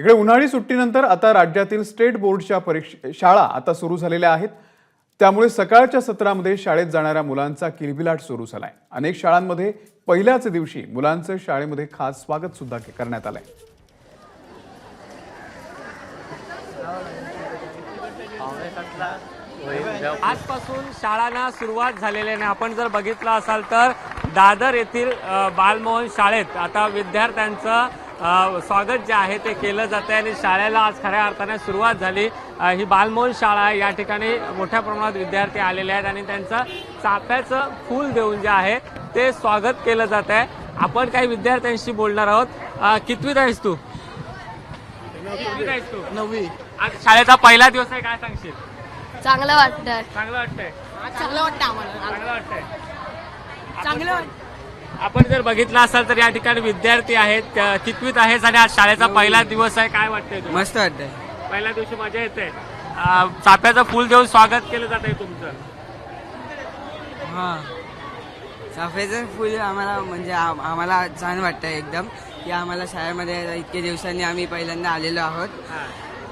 इकडे उन्हाळी सुट्टीनंतर आता राज्यातील स्टेट बोर्डच्या शाळा आता सुरू झालेल्या आहेत। त्यामुळे सकाळच्या सत्रामध्ये शाळेत जाणाऱ्या मुलांचा किलबिलाट सुरू झालाय। अनेक शाळांमध्ये पहिल्याच दिवशी मुलांचं शाळेमध्ये खास स्वागत सुद्धा करण्यात आलंय। आजपासून शाळांना सुरुवात झालेली आहे। आपण जर बघितलं असाल तर दादर येथील बालमोहन शाळेत आता विद्यार्थ्यांचं स्वागत जे आहे ते केलं जातं आणि शाळेला आज खऱ्या अर्थाने सुरुवात झाली। ही बालमोहन शाळा आहे, या ठिकाणी मोठ्या प्रमाणात विद्यार्थी आलेले आहेत आणि त्यांचं चाफ्याचं फूल देऊन जे आहे ते स्वागत केलं जात आहे। आपण काही विद्यार्थ्यांशी बोलणार आहोत। कितवीत आहेस तू? कितवीत आहेस तू? 9वी। आज शाळेचा पहिला दिवस आहे, काय सांगशील? चांगलं वाटतंय। चांगलं वाटतंय? चांगलं वाटतं आम्हाला। चांगलं वाटतंय? चांगलं आपण जर बघितलं असाल तर या ठिकाणी विद्यार्थी आहेत। कितवीत आहेस आणि आज शाळेचा पहिला दिवस आहे, काय वाटतंय तुला? मस्त वाटतंय। पहिल्या दिवशी मजा येते। चाफ्याचं फूल देऊन स्वागत केलं जात आहे तुमचं। हां, चाफ्याचं फुल आम्हाला म्हणजे आम्हाला छान वाटतंय एकदम, की आम्हाला शाळेमध्ये इतके दिवसांनी आम्ही पहिल्यांदा आलेलो आहोत।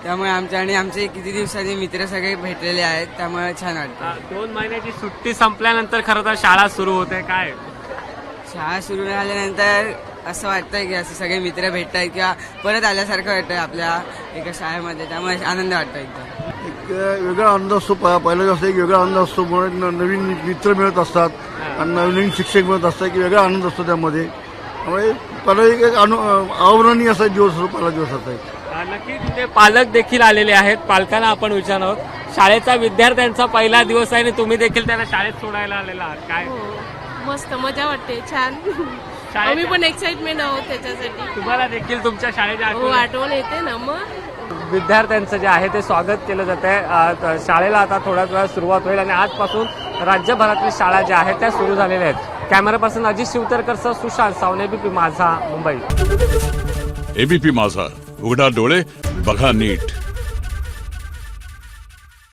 त्यामुळे आमच्या आणि आमचे किती दिवसांनी मित्र सगळे भेटलेले आहेत, त्यामुळे छान वाटतं। 2 महिन्याची सुट्टी संपल्यानंतर खरं तर शाळा सुरू होते। काय शाळा सुरू झाल्यानंतर असं वाटतंय की असं सगळे मित्र भेटतायत किंवा परत आल्यासारखं वाटतंय आपल्या एका शाळेमध्ये, त्यामुळे आनंद वाटतो एकदम। एक वेगळा आनंद असतो। पहिला दिवस एक वेगळा आनंद असतो, नवीन मित्र मिळत असतात आणि नवीन शिक्षक मिळत असतात, की वेगळा आनंद असतो त्यामध्ये। त्यामुळे पहिला एक अवर्णनीय असा दिवस असतो, पहिला दिवस असा। नक्कीच तिथे पालक देखील आलेले आहेत। पालकांना आपण विचारणार आहोत। शाळेचा विद्यार्थ्यांचा पहिला दिवस आहे आणि तुम्ही देखील त्यांना शाळेत सोडायला आलेला आहात, काय मस्त मजा वाटते, छान। आम्ही पण एक्साइटमेंट आहोत त्याच्यासाठी। तुम्हाला देखील तुमच्या शाळेच्या आठवण येते ना। मग विद्यार्थ्यांचं जे आहे ते स्वागत केलं जात आहे। शाळेला आता थोड्याच वेळात सुरुवात होईल आणि आजपासून राज्यभरातील शाळा ज्या आहेत त्या सुरू झालेल्या आहेत। Camera person Ajit Shivtarkar, Sushant Savne, ABP Majha, Mumbai. ABP माझा, उघडा डोळे बघा नीट।